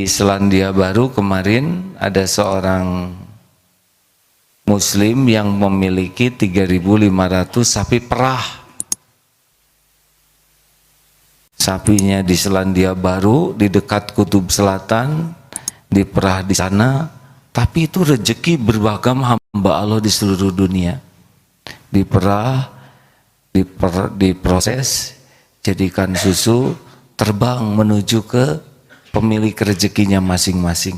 Di Selandia Baru kemarin ada seorang Muslim yang memiliki 3.500 sapi perah. Sapinya di Selandia Baru, di dekat Kutub Selatan, diperah di sana. Tapi itu rezeki beragam hamba Allah di seluruh dunia. Diperah, diproses, jadikan susu, terbang menuju ke pemilik rezekinya masing-masing.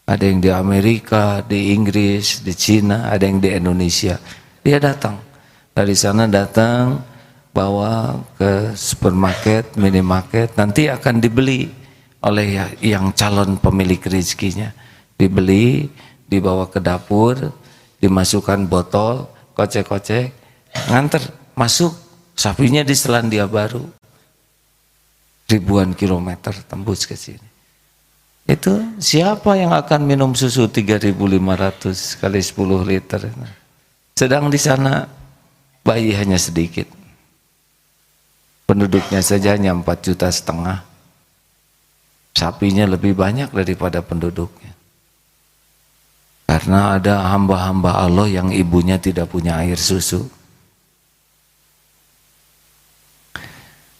Ada yang di Amerika, di Inggris, di Cina, ada yang di Indonesia. Dia datang. Dari sana datang, bawa ke supermarket, minimarket, nanti akan dibeli oleh yang calon pemilik rezekinya. Dibeli, dibawa ke dapur, dimasukkan botol, kocek-kocek, nganter, masuk, sapinya di Selandia Baru. Ribuan kilometer tembus ke sini. Itu siapa yang akan minum susu 3.500 kali 10 liter? Sedang di sana bayi hanya sedikit. Penduduknya saja hanya 4,5 juta. Sapinya lebih banyak daripada penduduknya. Karena ada hamba-hamba Allah yang ibunya tidak punya air susu.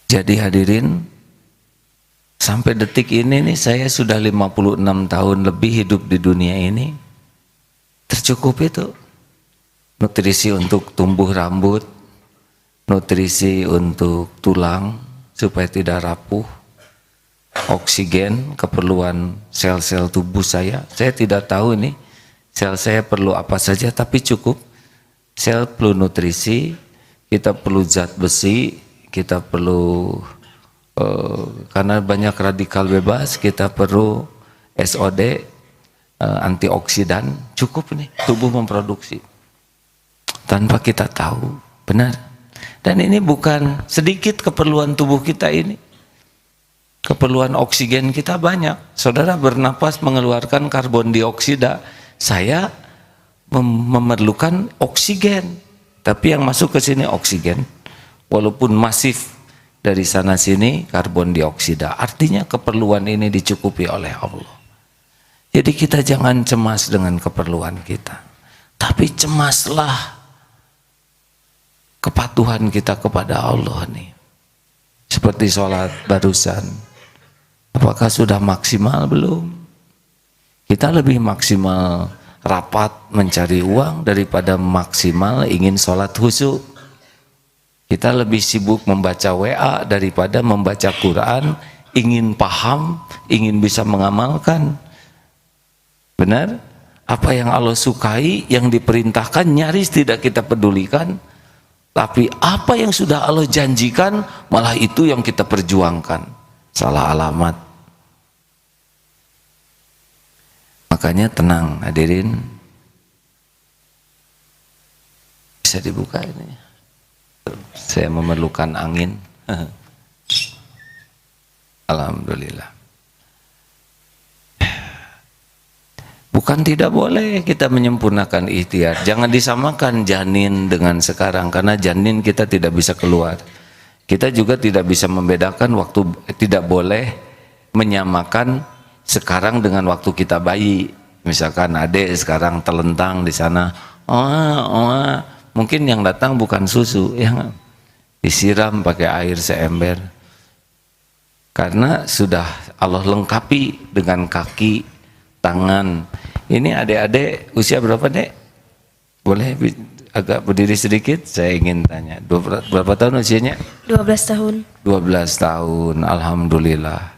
Jadi hadirin, sampai detik ini nih saya sudah 56 tahun lebih hidup di dunia ini. Tercukupi itu. Nutrisi untuk tumbuh rambut, nutrisi untuk tulang supaya tidak rapuh, oksigen, keperluan sel-sel tubuh saya. Saya tidak tahu ini sel saya perlu apa saja, tapi cukup. Sel perlu nutrisi, kita perlu zat besi, kita perlu karena banyak radikal bebas, kita perlu SOD, antioksidan, cukup nih tubuh memproduksi tanpa kita tahu, benar. Dan ini bukan sedikit keperluan tubuh kita ini, keperluan oksigen kita banyak. Saudara bernapas mengeluarkan karbon dioksida, saya memerlukan oksigen, tapi yang masuk ke sini oksigen, walaupun masif dari sana sini karbon dioksida. Artinya keperluan ini dicukupi oleh Allah. Jadi kita jangan cemas dengan keperluan kita, tapi cemaslah kepatuhan kita kepada Allah nih. Seperti sholat barusan, apakah sudah maksimal belum? Kita lebih maksimal rapat mencari uang daripada maksimal ingin sholat khusyuk. Kita lebih sibuk membaca WA daripada membaca Quran, ingin paham, ingin bisa mengamalkan. Benar? Apa yang Allah sukai, yang diperintahkan nyaris tidak kita pedulikan. Tapi apa yang sudah Allah janjikan, malah itu yang kita perjuangkan. Salah alamat. Makanya tenang hadirin. Bisa dibuka ini. Saya memerlukan angin. Alhamdulillah. Bukan tidak boleh kita menyempurnakan ikhtiar. Jangan disamakan janin dengan sekarang, karena janin kita tidak bisa keluar. Kita juga tidak bisa membedakan waktu, tidak boleh menyamakan sekarang dengan waktu kita bayi. Misalkan adik sekarang telentang di sana, mungkin yang datang bukan susu, yang disiram pakai air seember. Karena sudah Allah lengkapi dengan kaki, tangan. Ini adik-adik usia berapa, Dek? Boleh agak berdiri sedikit? Saya ingin tanya. Berapa tahun usianya? 12 tahun. 12 tahun, alhamdulillah.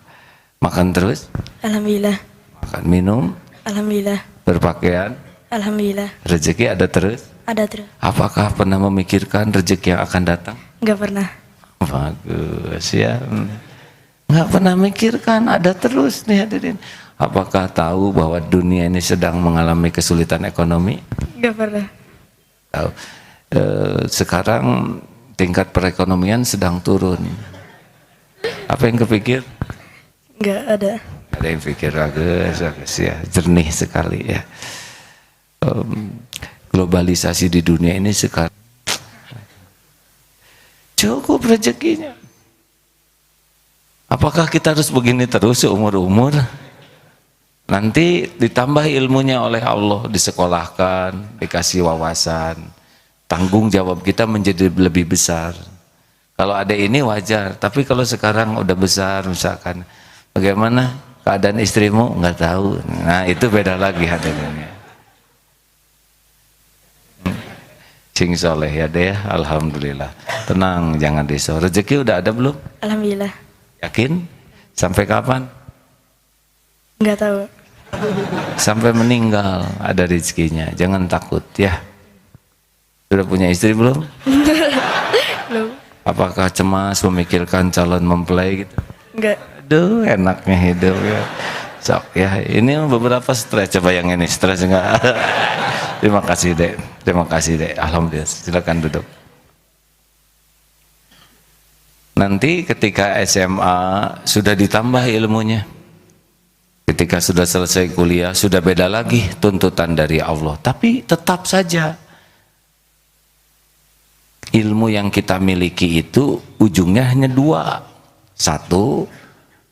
Makan terus? Alhamdulillah. Makan minum? Alhamdulillah. Berpakaian? Alhamdulillah. Rezeki ada terus? Ada terus. Apakah pernah memikirkan rezeki yang akan datang? Enggak pernah. Bagus ya. Nggak pernah mikirkan, ada terus nih hadirin. Apakah tahu bahwa dunia ini sedang mengalami kesulitan ekonomi? Enggak pernah. Tahu. Sekarang tingkat perekonomian sedang turun. Apa yang kepikir? Enggak ada. Ada yang pikir bagus ya, jernih sekali ya. Globalisasi di dunia ini sekarang cukup rezekinya. Apakah kita harus begini terus seumur-umur? Nanti ditambah ilmunya oleh Allah, disekolahkan, dikasih wawasan, tanggung jawab kita menjadi lebih besar. Kalau ada ini wajar, tapi kalau sekarang udah besar misalkan, bagaimana keadaan istrimu? Nggak tahu. Nah itu beda lagi hadirinnya. Cing soleh ya deh, alhamdulillah. Tenang, jangan risau. Rezeki udah ada belum? Alhamdulillah. Yakin? Sampai kapan? Nggak tahu. Sampai meninggal ada rezekinya. Jangan takut ya. Sudah punya istri belum? Belum. Apakah cemas memikirkan calon mempelai gitu? Nggak. Aduh, enaknya hidup ya. Sok ya, ini beberapa stres. Coba yang ini stres enggak? Terima kasih Dek. Terima kasih Dek. Alhamdulillah. Silakan duduk. Nanti ketika SMA sudah ditambah ilmunya. Ketika sudah selesai kuliah sudah beda lagi tuntutan dari Allah. Tapi tetap saja ilmu yang kita miliki itu ujungnya hanya dua. Satu,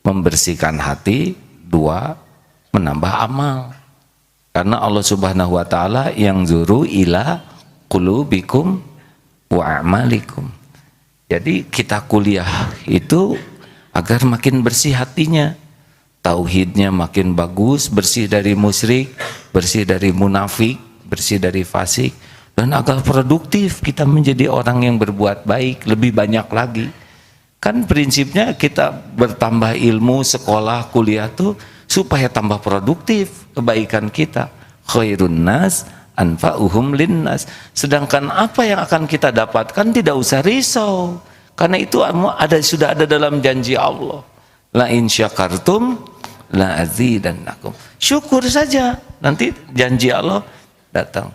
membersihkan hati. Dua, menambah amal. Karena Allah Subhanahu wa taala yang zuru ila qulubikum wa amalikum. Jadi kita kuliah itu agar makin bersih hatinya. Tauhidnya makin bagus, bersih dari musyrik, bersih dari munafik, bersih dari fasik, dan agar produktif kita menjadi orang yang berbuat baik lebih banyak lagi. Kan prinsipnya kita bertambah ilmu, sekolah, kuliah tuh supaya tambah produktif kebaikan kita. Khairun nas anfa'uhum linnas. Sedangkan apa yang akan kita dapatkan tidak usah risau, karena itu sudah ada dalam janji Allah. La in syakartum la azidannakum. Syukur saja, nanti janji Allah datang.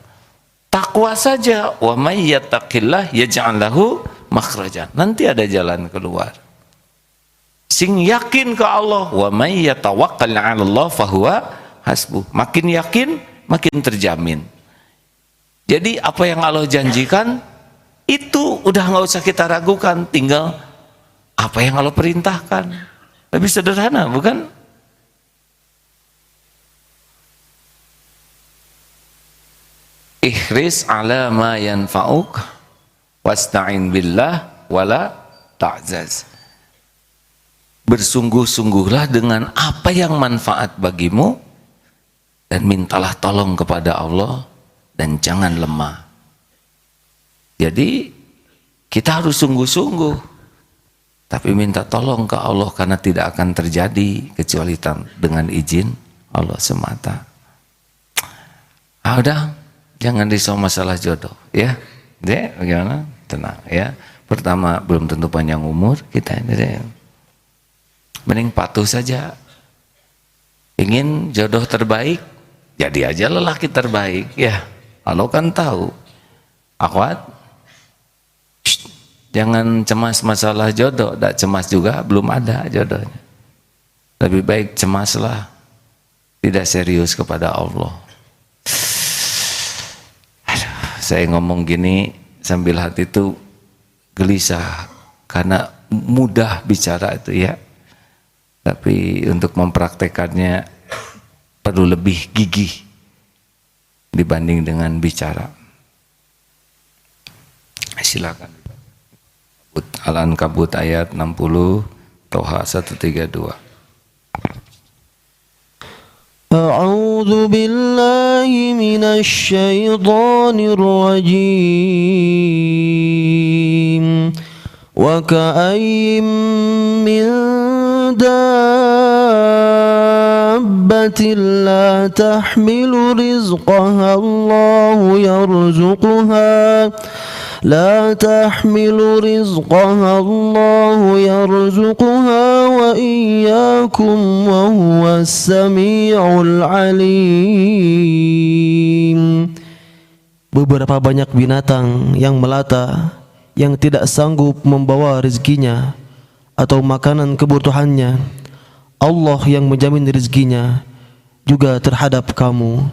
Takwa saja, wa may yattaqillah yaj'al lahu makhraja. Nanti ada jalan keluar. Sing yakin ke Allah, wa may yatawakkal 'ala Allah fahuwa hasbuh. Makin yakin, makin terjamin. Jadi apa yang Allah janjikan itu udah nggak usah kita ragukan, tinggal apa yang Allah perintahkan. Lebih sederhana, bukan? Ihris ala ma yanfa'uk wasta'in billah wala ta'zaz. Bersungguh-sungguhlah dengan apa yang manfaat bagimu dan mintalah tolong kepada Allah dan jangan lemah. Jadi kita harus sungguh-sungguh, tapi minta tolong ke Allah karena tidak akan terjadi kecuali dengan izin Allah semata. Udah, jangan risau masalah jodoh ya. Dek, bagaimana? Tenang ya. Pertama, belum tentu panjang umur kita ini. Mending patuh saja. Ingin jodoh terbaik, jadi aja lelaki terbaik ya. Allah kan tahu. Akhwat, jangan cemas masalah jodoh, tak cemas juga belum ada jodohnya. Lebih baik cemaslah, tidak serius kepada Allah. Aduh, saya ngomong gini sambil hati itu gelisah karena mudah bicara itu ya, tapi untuk mempraktekannya perlu lebih gigih dibanding dengan bicara. Silakan. Al-Ankabut ayat 60, Toha 132. A'udzu billahi minasy syaithanir rajim. Wa ka'ayyim min dabbatin la tahmilu rizqaha Allahu yarzuquha. لا تحمل رزقها الله يرزقها وإياكم وهو السميع العليم. Beberapa banyak binatang yang melata yang tidak sanggup membawa rezekinya atau makanan kebutuhannya, Allah yang menjamin rezekinya juga terhadap kamu.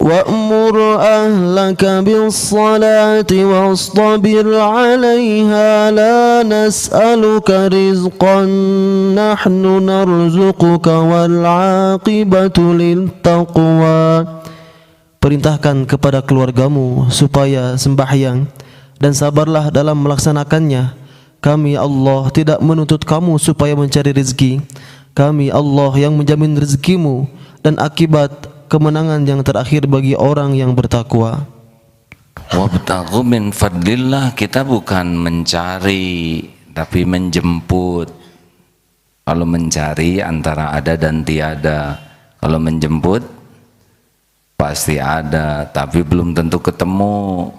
وأمر أهلك بالصلاة واصطبر عليها لا نسألك رزقا نحن نرزقك والعاقبة للتقوى. Perintahkan kepada keluargamu supaya sembahyang dan sabarlah dalam melaksanakannya. Kami Allah tidak menuntut kamu supaya mencari rezeki. Kami Allah yang menjamin rezekimu dan akibat kemenangan yang terakhir bagi orang yang bertakwa. Wabtaghu min fadlillah, kita bukan mencari tapi menjemput. Kalau mencari antara ada dan tiada. Kalau menjemput pasti ada tapi belum tentu ketemu.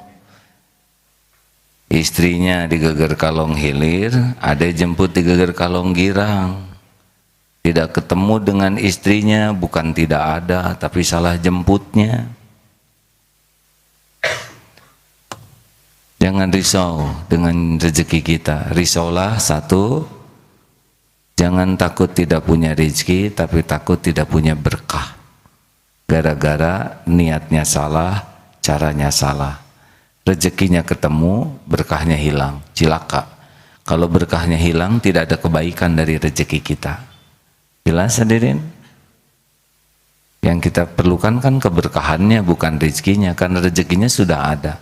Istrinya di Geger Kalong Hilir, ada jemput di Geger Kalong Girang. Tidak ketemu dengan istrinya, bukan tidak ada, tapi salah jemputnya. Jangan risau dengan rezeki kita. Risaulah satu, jangan takut tidak punya rezeki, tapi takut tidak punya berkah. Gara-gara niatnya salah, caranya salah. Rezekinya ketemu, berkahnya hilang, cilaka. Kalau berkahnya hilang, tidak ada kebaikan dari rezeki kita. Jelas hadirin? Yang kita perlukan kan keberkahannya, bukan rezekinya, karena rezekinya sudah ada.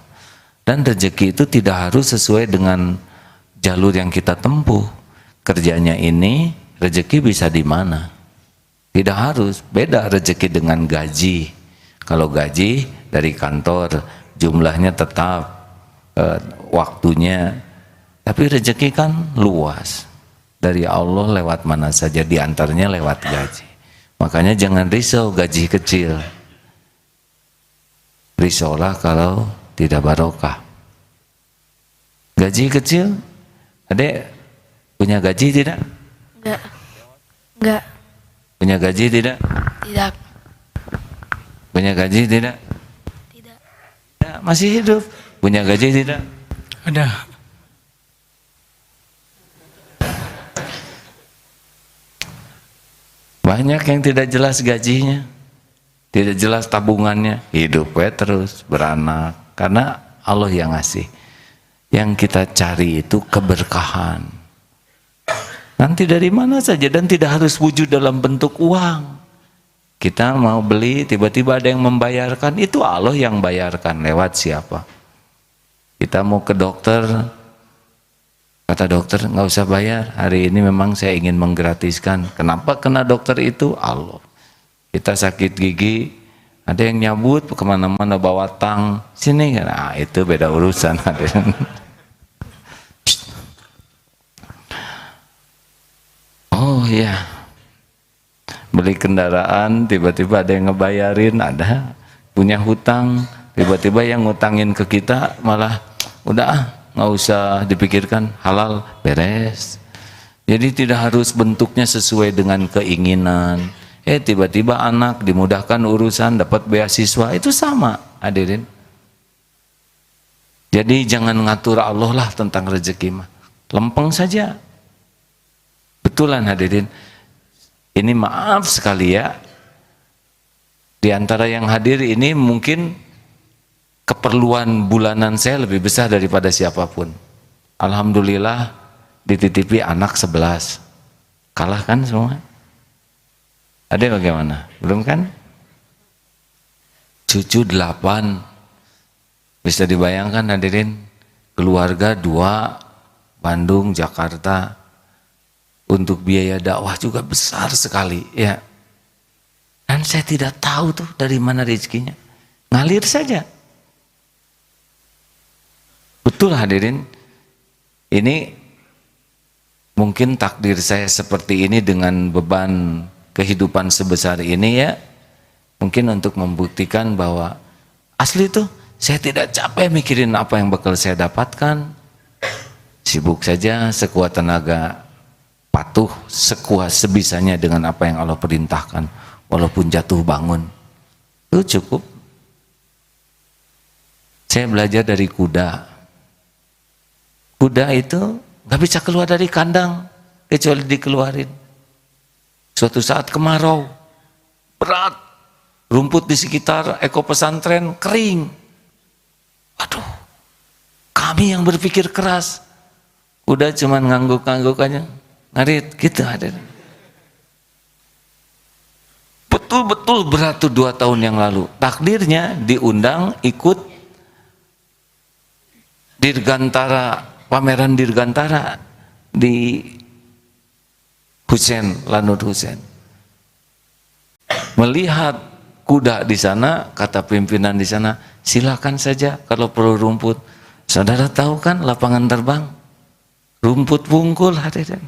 Dan rezeki itu tidak harus sesuai dengan jalur yang kita tempuh. Kerjanya ini, rezeki bisa di mana? Tidak harus, beda rezeki dengan gaji. Kalau gaji dari kantor, jumlahnya tetap, waktunya, tapi rezeki kan luas. Dari Allah lewat mana saja, diantaranya lewat gaji. Makanya jangan risau gaji kecil. Risaulah kalau tidak barokah. Gaji kecil, adek punya gaji tidak? Enggak. Punya gaji tidak? Tidak. Punya gaji tidak? Tidak. Ya, masih hidup. Punya gaji tidak? Ada. Banyak yang tidak jelas gajinya, tidak jelas tabungannya, hidupnya terus beranak, karena Allah yang ngasih. Yang kita cari itu keberkahan. Nanti dari mana saja, dan tidak harus wujud dalam bentuk uang. Kita mau beli, tiba-tiba ada yang membayarkan, itu Allah yang bayarkan. Lewat siapa? Kita mau ke dokter, kata dokter, nggak usah bayar, hari ini memang saya ingin menggratiskan. Kenapa kena dokter itu? Allah. Kita sakit gigi, ada yang nyabut kemana-mana bawa tang, sini, nah itu beda urusan. Oh iya, beli kendaraan, tiba-tiba ada yang ngebayarin, ada punya hutang, tiba-tiba yang ngutangin ke kita malah udah nggak usah dipikirkan, halal, beres. Jadi tidak harus bentuknya sesuai dengan keinginan. Tiba-tiba anak dimudahkan urusan, dapat beasiswa, itu sama, hadirin. Jadi jangan ngatur Allah lah tentang rezeki mah, lempeng saja. Betulan hadirin. Ini maaf sekali ya, di antara yang hadir ini mungkin keperluan bulanan saya lebih besar daripada siapapun. Alhamdulillah dititipi anak 11. Kalah kan semua? Ada bagaimana? Belum kan? Cucu 8. Bisa dibayangkan hadirin, keluarga 2, Bandung, Jakarta. Untuk biaya dakwah juga besar sekali ya. Dan saya tidak tahu tuh dari mana rezekinya. Ngalir saja. Betul hadirin, ini mungkin takdir saya seperti ini dengan beban kehidupan sebesar ini ya, mungkin untuk membuktikan bahwa asli tuh saya tidak capek mikirin apa yang bakal saya dapatkan, sibuk saja sekuat tenaga, patuh sekuat sebisanya dengan apa yang Allah perintahkan, walaupun jatuh bangun, itu cukup. Saya belajar dari kuda. Kuda itu gak bisa keluar dari kandang kecuali dikeluarin. Suatu saat kemarau berat, rumput di sekitar eko pesantren kering. Waduh, kami yang berpikir keras, udah cuman ngangguk-ngangguk aja, ngarit gitu ada. Betul-betul berat tuh 2 tahun yang lalu. Takdirnya diundang ikut Dirgantara, pameran Dirgantara di Husein, Lanud Husein. Melihat kuda di sana, kata pimpinan di sana, silakan saja kalau perlu rumput. Saudara tahu kan lapangan terbang? Rumput pungkul hadirin.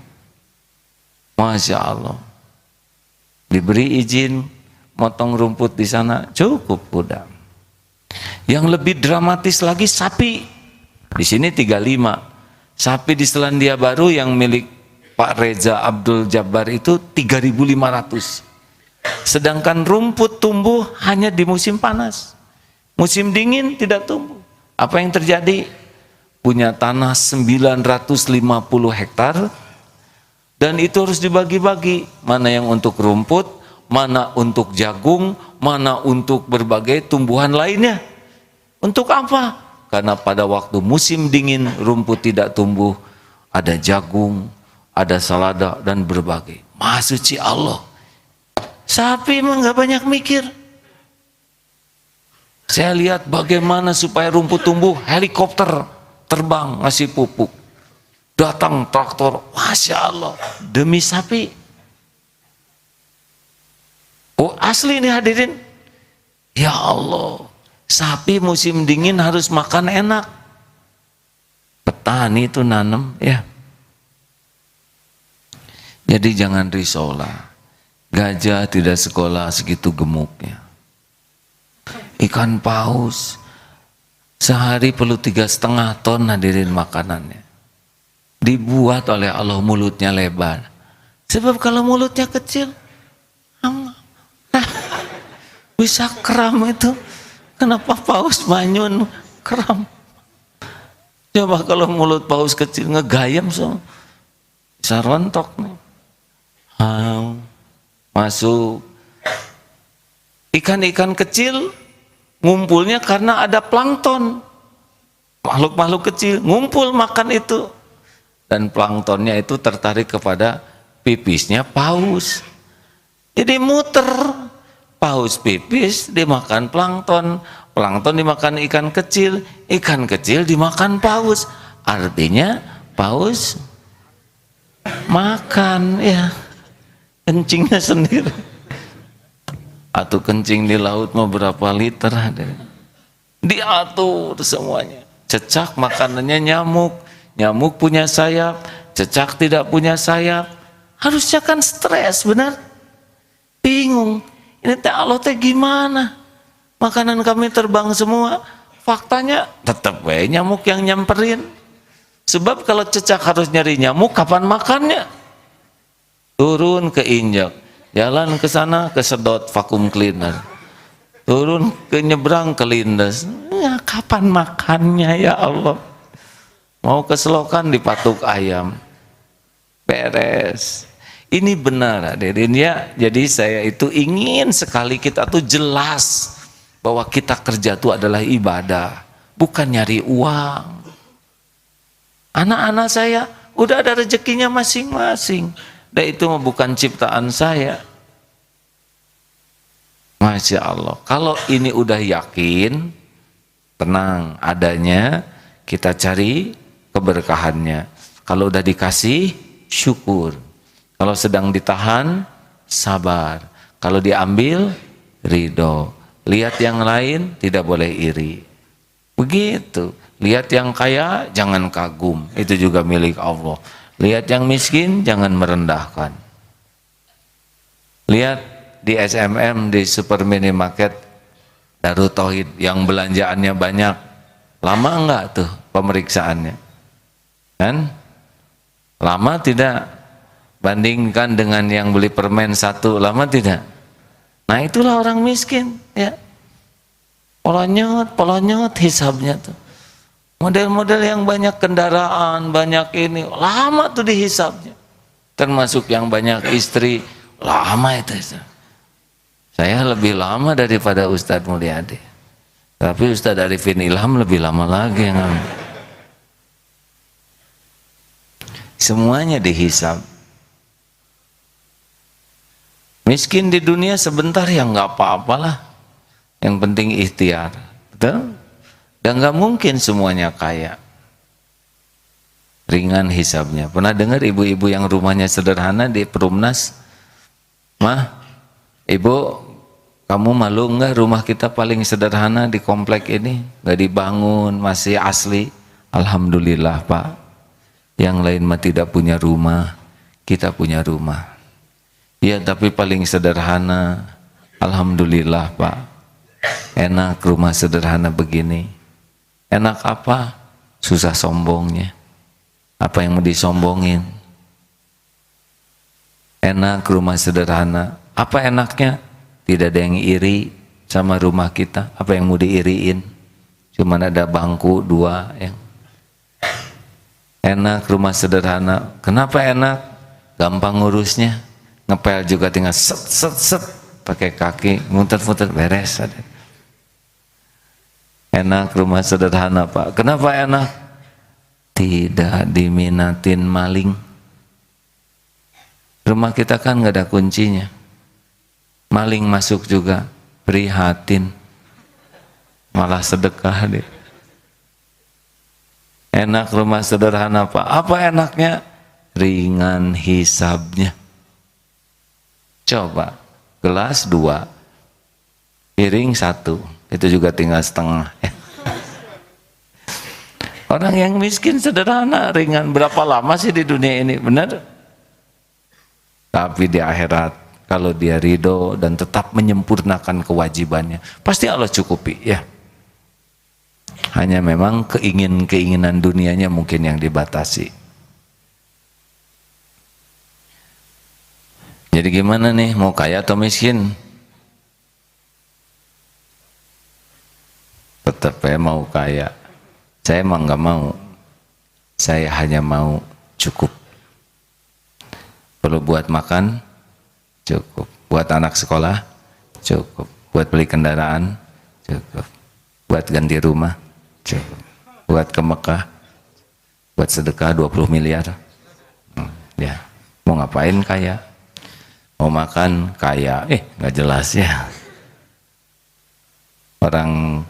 Masya Allah. Diberi izin motong rumput di sana, cukup kuda. Yang lebih dramatis lagi sapi. Di sini 35. Sapi di Selandia Baru yang milik Pak Reza Abdul Jabbar itu 3.500. Sedangkan rumput tumbuh hanya di musim panas. Musim dingin tidak tumbuh. Apa yang terjadi? Punya tanah 950 hektar dan itu harus dibagi-bagi. Mana yang untuk rumput, mana untuk jagung, mana untuk berbagai tumbuhan lainnya. Untuk apa? Karena pada waktu musim dingin rumput tidak tumbuh, ada jagung, ada selada dan berbagai. Maha suci Allah. Sapi emang gak banyak mikir. Saya lihat bagaimana supaya rumput tumbuh, helikopter terbang ngasih pupuk. Datang traktor, Masya Allah, demi sapi. Oh asli nih hadirin. Ya Allah, sapi musim dingin harus makan enak. Petani itu nanam ya. Jadi jangan risaulah. Gajah tidak sekolah segitu gemuknya. Ikan paus sehari perlu 3,5 ton hadirin makanannya. Dibuat oleh Allah mulutnya lebar. Sebab kalau mulutnya kecil, bisa kram itu. Kenapa paus manyun kram? Coba kalau mulut paus kecil ngegayam so, bisa rontok nih. Masuk. Ikan-ikan kecil ngumpulnya karena ada plankton. Makhluk-makhluk kecil ngumpul makan itu. Dan planktonnya itu tertarik kepada pipisnya paus. Jadi muter. Paus pipis dimakan plankton, plankton dimakan ikan kecil dimakan paus. Artinya paus makan ya kencingnya sendiri. Atau kencing di laut mau berapa liter ada. Diatur semuanya. Cecak makanannya nyamuk, nyamuk punya sayap, cecak tidak punya sayap. Harusnya kan stres, benar? Bingung. Ini teh Allah teh gimana? Makanan kami terbang semua. Faktanya tetap nyamuk yang nyamperin. Sebab kalau cecak harus nyari nyamuk, kapan makannya? Turun ke injak, jalan ke sana kesedot vakum cleaner. Turun ke nyebrang ke lindas. Ya, kapan makannya ya Allah? Mau ke selokan dipatuk ayam. Beres. Ini benar hadirin ya. Jadi saya itu ingin sekali kita tuh jelas bahwa kita kerja itu adalah ibadah, bukan nyari uang. Anak-anak saya udah ada rezekinya masing-masing. Dan itu bukan ciptaan saya. Masya Allah. Kalau ini udah yakin, tenang adanya, kita cari keberkahannya. Kalau udah dikasih, syukur. Kalau sedang ditahan, sabar. Kalau diambil, ridho. Lihat yang lain, tidak boleh iri. Begitu. Lihat yang kaya, jangan kagum. Itu juga milik Allah. Lihat yang miskin, jangan merendahkan. Lihat di SMM, di Super Mini Market Darut Tauhid yang belanjaannya banyak. Lama enggak tuh pemeriksaannya? Kan? Lama tidak? Bandingkan dengan yang beli permen 1, lama tidak? Nah itulah orang miskin ya. Polonyot hisabnya tuh. Model-model yang banyak kendaraan, banyak ini, lama tuh dihisabnya. Termasuk yang banyak istri, lama itu. Saya lebih lama daripada Ustadz Mulyadi. Tapi Ustadz Arifin Ilham lebih lama lagi yang ngambil. Semuanya dihisab. Miskin di dunia sebentar ya nggak apa-apalah. Yang penting ikhtiar. Betul? Dan nggak mungkin semuanya kaya. Ringan hisabnya. Pernah dengar ibu-ibu yang rumahnya sederhana di Perumnas? Mah, ibu, kamu malu enggak rumah kita paling sederhana di komplek ini? Nggak dibangun, masih asli. Alhamdulillah Pak. Yang lain mah tidak punya rumah, kita punya rumah. Ya tapi paling sederhana. Alhamdulillah Pak. Enak rumah sederhana begini. Enak apa? Susah sombongnya. Apa yang mau disombongin? Enak rumah sederhana. Apa enaknya? Tidak ada yang iri sama rumah kita. Apa yang mau diiriin? Cuman ada bangku 2 yang enak rumah sederhana. Kenapa enak? Gampang ngurusnya. Ngepel juga tinggal set set set pakai kaki, muter-muter beres. Enak rumah sederhana Pak. Kenapa enak? Tidak diminatin maling. Rumah kita kan nggak ada kuncinya. Maling masuk juga, prihatin. Malah sedekah deh. Enak rumah sederhana Pak. Apa enaknya? Ringan hisabnya. Coba, gelas 2, piring 1, itu juga tinggal setengah. Orang yang miskin sederhana, ringan. Berapa lama sih di dunia ini, benar? Tapi di akhirat, kalau dia ridho dan tetap menyempurnakan kewajibannya, pasti Allah cukupi, ya. Hanya memang keinginan dunianya mungkin yang dibatasi. Jadi gimana nih, mau kaya atau miskin? Tetap ya mau kaya. Saya emang nggak mau. Saya hanya mau cukup. Perlu buat makan? Cukup. Buat anak sekolah? Cukup. Buat beli kendaraan? Cukup. Buat ganti rumah? Cukup. Buat ke Mekah? Buat sedekah 20 miliar? Ya. Mau ngapain kaya? Mau makan kaya? Nggak jelas ya. Orang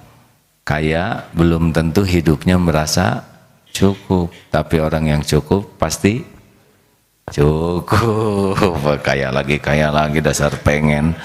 kaya belum tentu hidupnya merasa cukup. Tapi orang yang cukup pasti cukup. Kaya lagi dasar pengen.